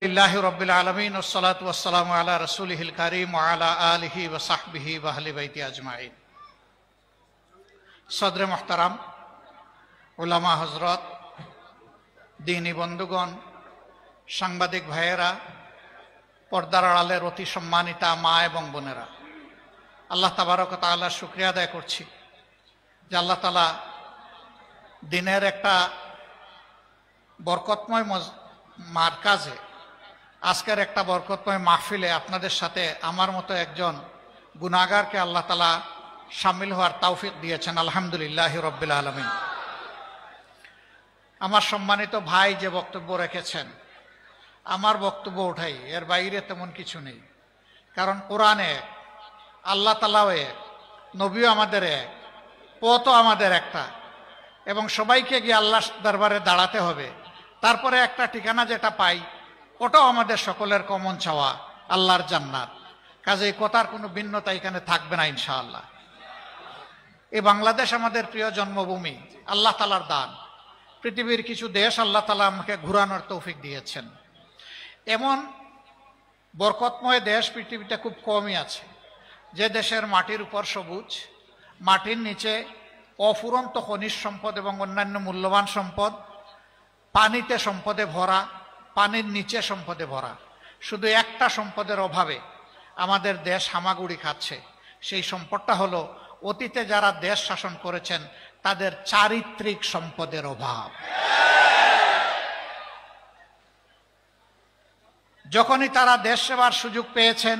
আলহামদুলিল্লাহি রাব্বিল আলামিন ওয়াসসালাতু ওয়াসসালামু আলা রাসূলিহিল কারীম ওয়া আলা আলিহি ওয়া সাহবিহি ওয়া আহলি বাইতি আজমাইন। সদরে মুহতারাম, উলামা হযরত, দ্বীনী বন্ধুগণ, সাংবাদিক ভাইয়েরা, পর্দার আড়ালের অতি সম্মানিতা মা এবং বোনেরা, আল্লাহ তাবারক ওয়া তাআলার শুকরিয়া আদায় করছি যে আল্লাহ তাআলা দিনের একটা বরকতময় মারকাজে, আজকের একটা বরকতময় মাহফিলে আপনাদের সাথে আমার মতো একজন গুনাহগারকে আল্লাহ তাআলা শামিল হওয়ার তৌফিক দিয়েছেন। আলহামদুলিল্লাহি রাব্বিল আলামিন। আমার সম্মানিত ভাই যে বক্তব্য রেখেছেন, আমার বক্তব্য ওঠাই, এর বাইরে তেমন কিছু নেই। কারণ কোরআনে আল্লাহ তাআলাও এক, নবীও আমাদের এক, পথও আমাদের একটা, এবং সবাইকে গিয়ে আল্লাহর দরবারে দাঁড়াতে হবে। তারপরে একটা ঠিকানা যেটা পাই, ওটাও আমাদের সকলের কমন চাওয়া, আল্লাহর জান্নাত। কাজেই কথার কোনো ভিন্নতা এখানে থাকবে না ইনশাআল্লাহ। এই বাংলাদেশ আমাদের প্রিয় জন্মভূমি, আল্লাহ তাআলার দান। পৃথিবীর কিছু দেশ আল্লাহ তাআলা আমাকে ঘুরানোর তৌফিক দিয়েছেন। এমন বরকতময় দেশ পৃথিবীতে খুব কমই আছে, যে দেশের মাটির উপর সবুজ, মাটির নিচে অফুরন্ত খনিজ সম্পদ এবং অন্যান্য মূল্যবান সম্পদ, পানিতে সম্পদে ভরা, পানির নিচে সম্পদে ভরা। শুধু একটা সম্পদের অভাবে আমাদের দেশ হামাগুড়ি খাচ্ছে। সেই সম্পদটা হলো অতীতে যারা দেশ শাসন করেছেন তাদের চারিত্রিক সম্পদের অভাব। যখনই তারা দেশ সেবার সুযোগ পেয়েছেন,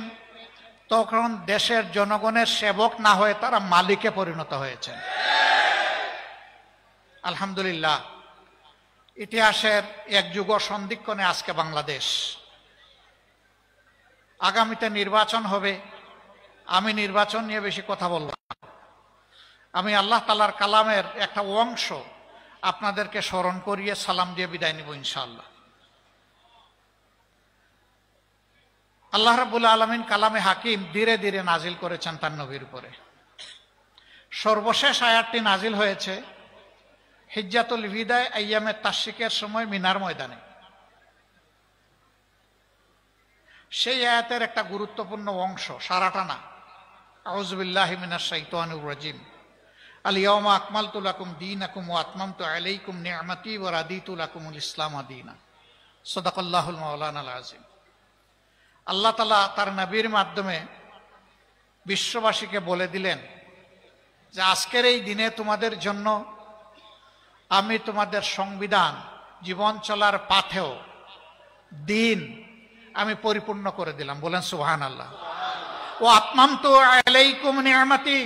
তখন দেশের জনগণের সেবক না হয়ে তারা মালিকে পরিণত হয়েছেন। আলহামদুলিল্লাহ, ইতিহাসের এক যুগ সন্ধিক্ষণে আজকে বাংলাদেশ। আগামীতে নির্বাচন হবে। আমি নির্বাচন নিয়ে বেশি কথা বলব না। আমি আল্লাহ তাআলার কালামের একটা অংশ আপনাদেরকে স্মরণ করিয়ে সালাম দিয়ে বিদায় নিব ইনশাআল্লাহ। আল্লাহ রাব্বুল আলামিন কালামে হাকিম ধীরে ধীরে নাজিল করেছেন তার নবীর উপরে। সর্বশেষ আয়াতটি নাজিল হয়েছে হিজ্জাতুল বিদায় আইয়ামে তাশরিকের সময় মিনার ময়দানে। সেই আয়াতের একটা গুরুত্বপূর্ণ অংশ, সারাটা না। আউযু বিল্লাহি মিনাশ শাইতানির রাজিম। আল ইয়াওমা আকমালতু লাকুম দীনাকুম ওয়া আতমামতু আলাইকুম নি'মাতি ওয়া রাদিতু লাকুমুল ইসলাম দীনা। সাদাকাল্লাহুল মাওলানাল আযীম। আল্লাহ তাআলা তার নবীর মাধ্যমে বিশ্ববাসীকে বলে দিলেন যে আজকের এই দিনে তোমাদের জন্য আমি তোমাদের সংবিধান, জীবন চলার পাথেয় দিন আমি পরিপূর্ণ করে দিলাম। বলেন সুবহানাল্লাহ। ওয়া আতমামতু আলাইকুম নি'মাতি,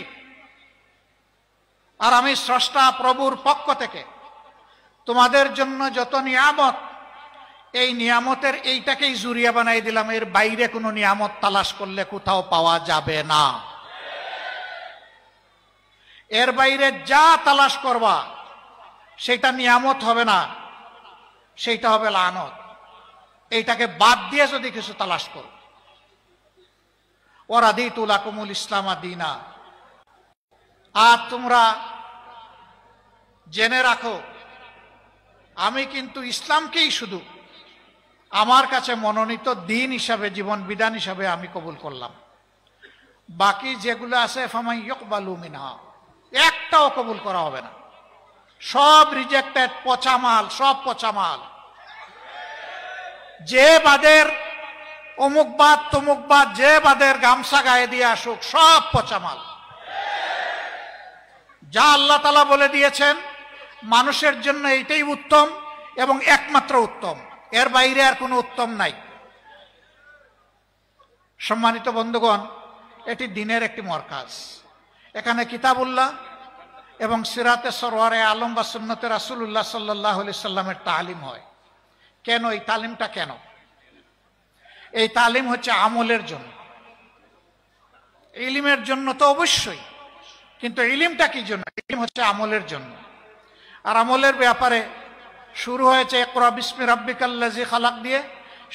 আর আমি স্রষ্টা প্রভুর পক্ষ থেকে তোমাদের জন্য যত নিয়ামত, এই নিয়ামতের এইটাকেই জুরিয়া বানাই দিলাম। এর বাইরে কোনো নিয়ামত তালাশ করলে কোথাও পাওয়া যাবে না। এর বাইরে যা তালাশ করবা সেটা নিয়ামত হবে না, সেইটা হবে লানত। এইটাকে বাদ দিয়ে যদি কিছু তালাশ করো। ওয়া রাদিতু লাকুমুল ইসলাম দীনা। আর তোমরা জেনে রাখো, আমি কিন্তু ইসলামকেই শুধু আমার কাছে মনোনীত দিন হিসাবে, জীবন বিধান হিসাবে আমি কবুল করলাম। বাকি যেগুলো আছে ফামাই ইয়কবালু মিনহা, একটাও কবুল করা হবে না। সব রিজেক্টেড, পচা মাল, সব পচা মাল। যে বাদের অমুক বাদ তমুক বাদ, যে বাদের গামছা গায়ে দিয়ে আসুক, সব পচা মাল। যা আল্লাহ তাআলা বলে দিয়েছেন মানুষের জন্য এইটাই উত্তম এবং একমাত্র উত্তম, এর বাইরে আর কোনো উত্তম নাই। সম্মানিত বন্ধুগণ, এটি দিনের একটি মরকাজ। এখানে কিতাবুল্লাহ এবং সিরাতে সরওয়ারে আলম বা সুন্নতে রাসূলুল্লাহ সাল্লাল্লাহু আলাইহি সাল্লামের তালিম হয়। কেন এই তালিমটা? কেন এই তালিম? হচ্ছে আমলের জন্য। ইলমের জন্য তো অবশ্যই, কিন্তু ইলমটা কি জন্য? ইলম হচ্ছে আমলের জন্য। আর আমলের ব্যাপারে শুরু হয়েছে ইকরা বিসমি রাব্বিকাল্লাযী খালাক দিয়ে,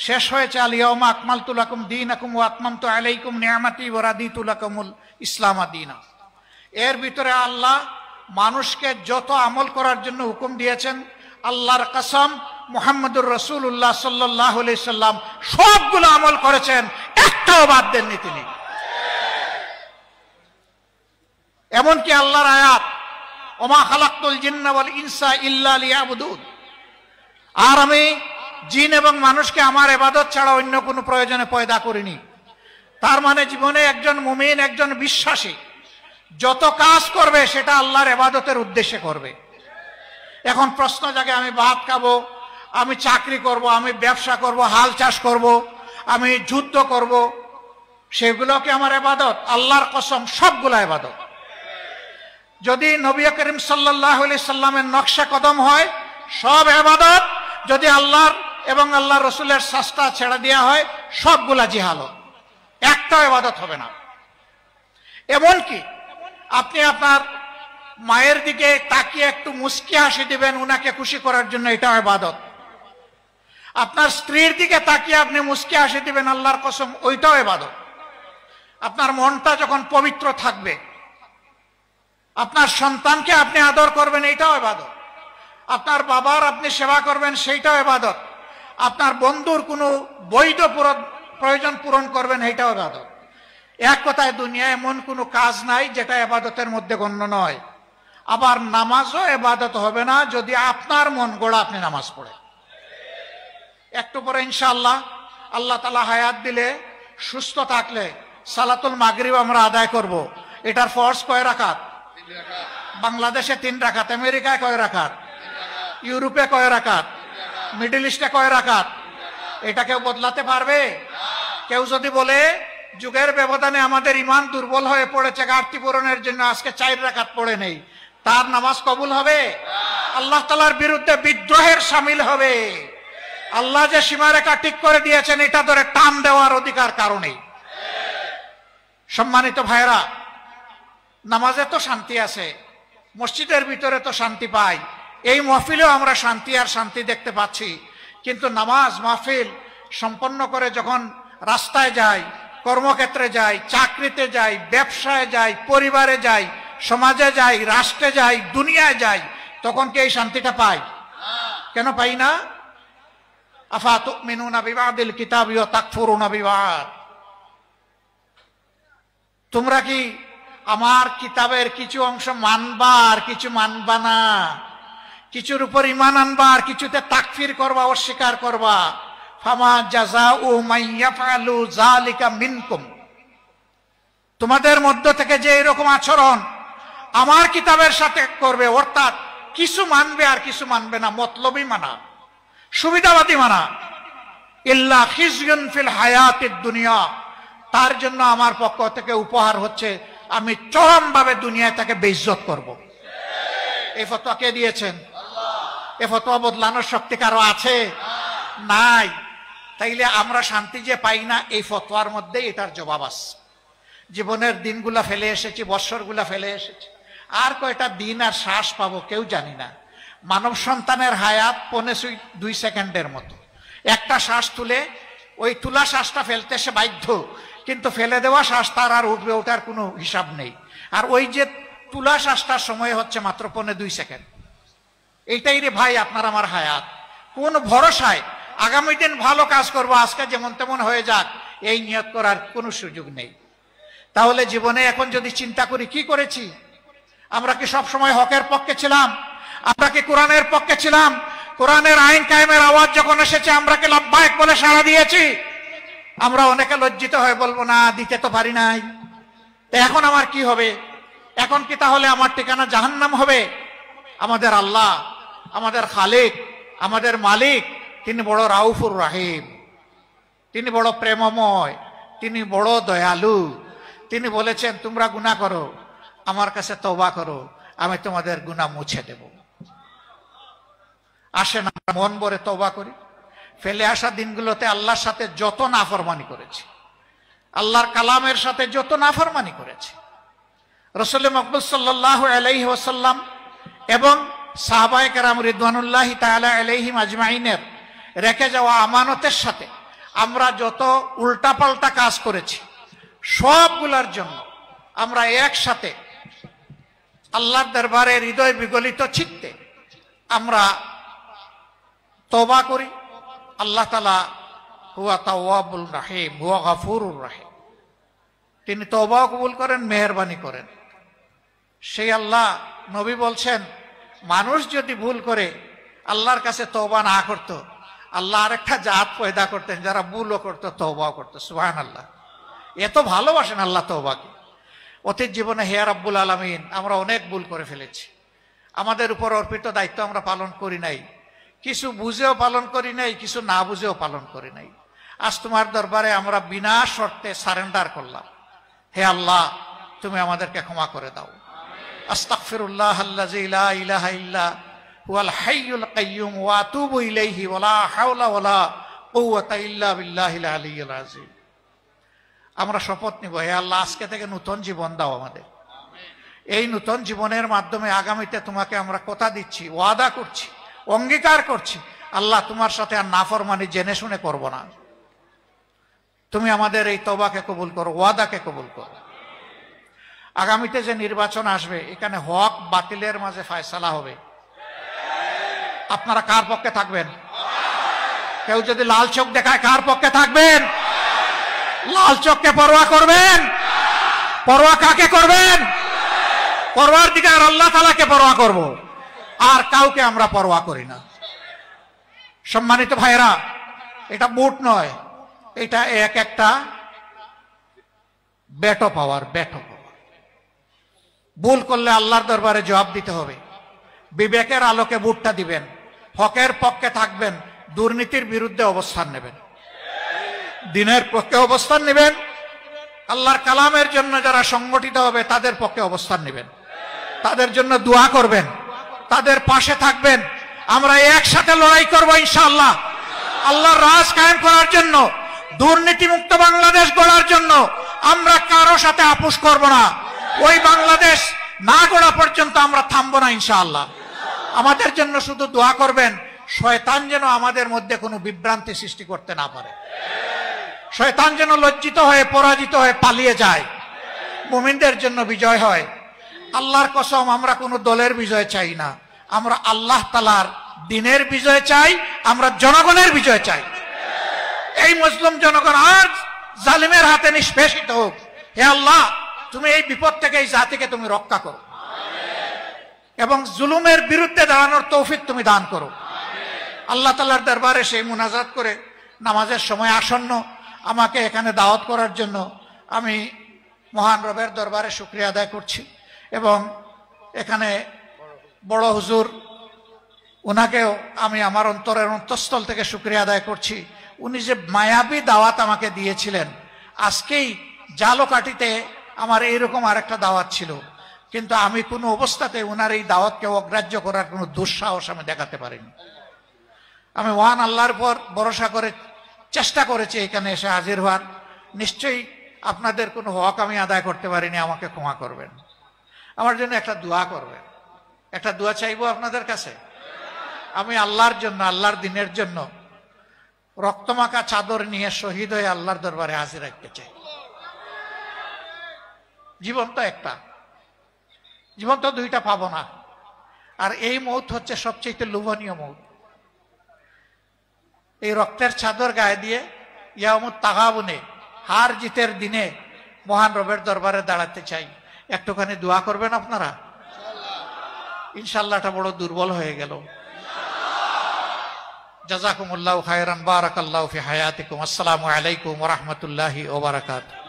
শেষ হয়েছে আল ইয়াওমা আকমালতু লাকুম দীনাকুম ওয়া আতমামতু আলাইকুম নি'মাতি ওয়া রাদিতু লাকুমুল ইসলাম দীনা। এর ভিতরে আল্লাহ মানুষকে যত আমল করার জন্য হুকুম দিয়েছেন, আল্লাহর কসম, মুহাম্মদুর রাসূলুল্লাহ সাল্লাল্লাহু আলাইহি সাল্লাম সবগুলো আমল করেছেন, একটাও বাদ দেননি তিনি। এমনকি আল্লাহর আয়াত, ওমা খালাকতুল জিন্না ওয়াল ইনসা ইল্লা লিয়াবুদুন, আর আমি জিন এবং মানুষকে আমার ইবাদত ছাড়া অন্য কোনো প্রয়োজনে পয়দা করিনি। তার মানে জীবনে একজন মুমিন, একজন বিশ্বাসী যত কাজ করবে সেটা আল্লাহর ইবাদতের উদ্দেশ্যে করবে। এখন প্রশ্ন জাগে, আমি ভাত খাবো, আমি চাকরি করব, আমি ব্যবসা করব, হাল চাষ করব, আমি যুদ্ধ করব, সেগুলো কি আমার ইবাদত? আল্লাহর কসম সবগুলা ইবাদত। যদি নবী করিম সাল্লাল্লাহু আলাইহি সাল্লামের নকশা কদম হয় সব ইবাদত, যদি আল্লাহর এবং আল্লাহর রাসূলের শাস্তা ছেড়ে দেওয়া হয় সবগুলা জিহালত, একটাও ইবাদত হবে না। এমনকি আপনি আপনার মায়ের দিকে তাকিয়ে একটু মুস্কি হাসি দিবেন উনাকে খুশি করার জন্য, এটাও ইবাদত। আপনার স্ত্রীর দিকে তাকিয়ে আপনি মুস্কি হাসি দিবেন, আল্লাহর কসম ওইটাও ইবাদত। আপনার মনটা যখন পবিত্র থাকবে, আপনার সন্তানকে আপনি আদর করবেন, এইটাও ইবাদত। আপনার বাবার আপনি সেবা করবেন, সেইটাও ইবাদত। আপনার বন্ধুর কোনো বৈধ প্রয়োজন পূরণ করবেন, এইটাও ইবাদত। এক কথায় দুনিয়ায় এমন কোনো কাজ নাই যেটা ইবাদতের মধ্যে গণ্য নয়। আবার নামাজও ইবাদত হবে না যদি আপনার মন গড়া আপনি নামাজ পড়ে। একটু পরে ইনশাআল্লাহ আল্লাহ তাআলা হায়াত দিলে, সুস্থ থাকলে সালাতুল মাগরিব আমরা আদায় করব। এটার ফরজ কয় রাকাত? বাংলাদেশে 3 রাকাত, আমেরিকায় কয় রাকাত, ইউরোপে কয় রাকাত, মিডল ইস্টে কয় রাকাত? এটা কেউ বদলাতে পারবে? কেউ যদি বলে যুগের ব্যবধানে আমাদের ইমান দুর্বল হয়ে পড়েছে, ঘাটতি পূরণের জন্য আজকে 4 রাকাত পড়ে নেই, তার নামাজ কবুল হবে? আল্লাহ তাআলার বিরুদ্ধে বিদ্রোহের শামিল হবে। আল্লাহ যে সীমারেখা ঠিক করে দিয়েছেন এটা ধরে টান দেওয়ার অধিকার কারণে। সম্মানিত ভাইরা, নামাজে তো শান্তি আছে, মসজিদের ভিতরে তো শান্তি পাই, এই মাহফিলেও আমরা শান্তি আর শান্তি দেখতে পাচ্ছি। কিন্তু নামাজ মাহফিল সম্পন্ন করে যখন রাস্তায় যাই, কর্মক্ষেত্রে যাই, চাকরিতে যাই, ব্যবসায় যাই, পরিবারে যাই, সমাজে যাই, রাষ্ট্রে যাই, দুনিয়ায় যাই, তখন কি এই শান্তিটা পাই? কেন পাই না? আফা তুমিনুনা বিবাদিল কিতাবি ওয়া তাকফুরুনা বিবাদ, তোমরা কি আমার কিতাবের কিছু অংশ মানবা আর কিছু মানবা না? কিছুর উপর ঈমান আনবা আর কিছুতে তাকফির করবা, অস্বীকার করবা। ফামা জাযাউ মান ইয়াফআলু যালিকা মিনকুম, তোমাদের মধ্য থেকে যে এরকম আচরণ আমার কিতাবের সাথে করবে, অর্থাৎ কিছু মানবে আর কিছু মানবে না, মতলবী মানা, সুবিধাবাদী মানা, ইল্লা খিজয়ুন ফিল হায়াতিদ দুনিয়া, তার জন্য আমার পক্ষ থেকে উপহার হচ্ছে আমি চরমভাবে দুনিয়ায় তাকে বেইজ্জত করব। এই ফতোয়া কে দিয়েছেন? আল্লাহ। এই ফতোয়া বদলানোর শক্তি কারো আছে? নাই। তাইলে আমরা শান্তি যে পাই না, এই ফতোয়ার মধ্যে এটার জবাব আছে। জীবনের দিনগুলা ফেলে এসেছি, বৎসরগুলা ফেলে এসেছি, আর কয়টা দিন আর শ্বাস পাবো কেউ জানি না। মানব সন্তানের হায়াত 2 সেকেন্ডের মতো। একটা শ্বাস তুলে ওই তুলা শ্বাসটা ফেলতে সে বাধ্য, কিন্তু ফেলে দেওয়া শ্বাস তার আর উঠবে ওঠার কোনো হিসাব নেই। আর ওই যে তুলা শ্বাসটার সময় হচ্ছে মাত্র 2 সেকেন্ড। এইটাই রে ভাই আপনার আমার হায়াত। কোন ভরসায় আগামী দিন ভালো কাজ করবো, আজকে যেমন তেমন হয়ে যাক এই নিয়ত করার কোনো সুযোগ নেই। তাহলে জীবনে এখন যদি চিন্তা করি কি করেছি, আমরা কি সব সময় হকের পক্ষে ছিলাম? আমরা কি কোরআনের পক্ষে ছিলাম? কোরআনের আইন কায়েমের আওয়াজ যখন এসেছে আমরা কি লাব্বাইক বলে সাড়া দিয়েছি? আমরা অনেকে লজ্জিত হয়ে বলবো না, দিতে তো পারি নাই, তো এখন আমার কি হবে? এখন কি তাহলে আমার ঠিকানা জাহান্নাম হবে? আমাদের আল্লাহ, আমাদের খালিক, আমাদের মালিক, তিনি বড় রাউফুর রাহিম, তিনি বড় প্রেমময়, তিনি বড় দয়ালু। তিনি বলেছেন তোমরা গুনাহ করো, আমার কাছে তওবা করো, আমি তোমাদের গুনাহ মুছে দেব। আসেন আমরা মন ভরে তওবা করি। ফেলে আসা দিনগুলোতে আল্লাহর সাথে যত নাফরমানি করেছি, আল্লাহর কালামের সাথে যত নাফরমানি করেছি, রাসূল মকবুল সাল্লাল্লাহু আলাইহি ওয়াসাল্লাম এবং সাহাবায়ে কেরাম রিদওয়ানুল্লাহি তাআলা আলাইহিম আজমাইনের রেখে যাওয়া আমানতের সাথে আমরা যত উল্টাপাল্টা কাজ করেছি, সবগুলোর জন্য আমরা একসাথে আল্লাহর দরবারে হৃদয় বিগলিত চিত্তে আমরা তওবা করি, আল্লাহ তাআলা হুয়া তাওয়াবুর রাহিম, হুয়া গফুরুর রাহিম, তিনি তওবাও কবুল করেন, মেহেরবানি করেন। সেই আল্লাহ, নবী বলছেন, মানুষ যদি ভুল করে আল্লাহর কাছে তওবা না করত, আল্লাহ আরেকটা জাত পয়দা করতেন যারা ভুলও করতো, তওবাও করতো। সুবহানাল্লাহ। এত ভালোবাসেন আল্লাহ তওবাকে। অতীত জীবনে হে রাব্বুল আলামিন, আমরা অনেক ভুল করে ফেলেছি, আমাদের উপর অর্পিত দায়িত্ব আমরা পালন করি নাই, কিছু বুঝেও পালন করি নাই, কিছু না বুঝেও পালন করি নাই। আজ তোমার দরবারে আমরা বিনা শর্তে সারেন্ডার করলাম। হে আল্লাহ, তুমি আমাদেরকে ক্ষমা করে দাও। আস্তাগফিরুল্লাহ আল্লাযী লা ইলাহা ইল্লা হুয়াল হাইয়ুল কাইয়্যুম ওয়া আতুবু ইলাইহি ওয়া লা হাওলা ওয়া লা কুওয়াতা ইল্লা বিল্লাহিল আলিয়্যিল আযীম। আমরা শপথ নিব, হে আল্লাহ, আজকে থেকে নতুন জীবন দাও আমাদের। এই নতুন জীবনের মাধ্যমে আগামীতে তোমাকে আমরা কথা দিচ্ছি, ওয়াদা করছি, অঙ্গীকার করছি, আল্লাহ তোমার সাথে আর নাফরমানি জেনে শুনে করব না। তুমি আমাদের এই তওবাকে কবুল করো, ওয়াদাকে কবুল করো। আগামীতে যে নির্বাচন আসবে, এখানে হক বাতিলের মাঝে ফয়সালা হবে। আপনারা কার পক্ষে থাকবেন? কেউ যদি লাল চোখ দেখায়, কার পক্ষে থাকবেন? লাল চোখকে পরোয়া করবেন? পরোয়া কাকে করবেন? পরওয়ারদিগার আল্লাহ তাআলাকে পরোয়া করব, আর কাউকে আমরা পরোয়া করি না। সম্মানিত ভাইরা, এটা বুট নয়, এটা এক একটা বেটো পাওয়ার, বেটো পাওয়ার। ভুল করলে আল্লাহর দরবারে জবাব দিতে হবে। বিবেকের আলোকে ভোটটা দিবেন, হকের পক্ষে থাকবেন, দুর্নীতির বিরুদ্ধে অবস্থান নেবেন, দিনের পক্ষে অবস্থান নেবেন, আল্লাহর কালামের জন্য যারা সংগঠিত হবে তাদের পক্ষে অবস্থান নেবেন, তাদের জন্য দোয়া করবেন, তাদের পাশে থাকবেন। আমরা একসাথে লড়াই করব ইনশাআল্লাহ, আল্লাহর রাজ কায়েম করার জন্য, দুর্নীতিমুক্ত বাংলাদেশ গড়ার জন্য। আমরা কারো সাথে আপোষ করব না। ওই বাংলাদেশ না গড়া পর্যন্ত আমরা থামবো না ইনশাআল্লাহ। আমাদের জন্য শুধু দোয়া করবেন, শয়তান যেন আমাদের মধ্যে কোনো বিভ্রান্তি সৃষ্টি করতে না পারে, শয়তান যেন লজ্জিত হয়ে পরাজিত হয়ে পালিয়ে যায়, মুমিনদের জন্য বিজয় হয়। আল্লাহর কসম, আমরা কোনো দলের বিজয় চাই না, আমরা আল্লাহ তাআলার দ্বীনের বিজয় চাই, আমরা জনগণের বিজয় চাই। এই মুসলিম জনগণ আর জালিমের হাতে নিষ্পেষিত হোক। হে আল্লাহ, তুমি এই বিপদ থেকে এই জাতিকে তুমি রক্ষা করো এবং জুলুমের বিরুদ্ধে দাঁড়ানোর তৌফিক তুমি দান করো। আল্লাহ তাআলার দরবারে সেই মুনাজাত করে, নামাজের সময় আসন্ন, আমাকে এখানে দাওয়াত করার জন্য আমি মহান রবের দরবারে শুকরিয়া আদায় করছি। এবং এখানে বড় হুজুর, ওনাকেও আমি আমার অন্তরের অন্তঃস্থল থেকে শুকরিয়া আদায় করছি। উনি যে মায়াবী দাওয়াত আমাকে দিয়েছিলেন, আজকেই জালকাঠিতে আমার এইরকম আরেকটা দাওয়াত ছিল, কিন্তু আমি কোনো অবস্থাতে ওনার এই দাওয়াতকে অগ্রাহ্য করার কোনো দুঃসাহস আমি দেখাতে পারিনি। আমি মহান আল্লাহর উপর ভরসা করে চেষ্টা করেছি এখানে এসে হাজির হওয়ার। নিশ্চয়ই আপনাদের কোনো হক আমি আদায় করতে পারিনি, আমাকে ক্ষমা করবেন। আমার জন্য একটা দোয়া করবেন, একটা দোয়া চাইবো আপনাদের কাছে। আমি আল্লাহর জন্য, আল্লাহর দ্বীনের জন্য রক্তমাখা চাদর নিয়ে শহীদ হয়ে আল্লাহর দরবারে হাজির রাখতে চাই। জীবন তো একটা, জীবন তো দুইটা পাবো না, আর এই মৌত হচ্ছে সবচেয়ে লোভনীয় মৌত। এই রক্তের চাদর গায়ে দিয়ে ইয়ামুত তাগাবুনে, হার জিতের দিনে মহান রবের দরবারে দাঁড়াতে চাই। একটুখানি দোয়া করবেন আপনারা ইনশাআল্লাহ। এটা বড় দুর্বল হয়ে গেল। জাযাকুমুল্লাহু খায়রান, বারাকাল্লাহু ফি হায়াতিকুম। আসসালামু আলাইকুম ওয়া রাহমাতুল্লাহি ওয়া বারাকাতুহু।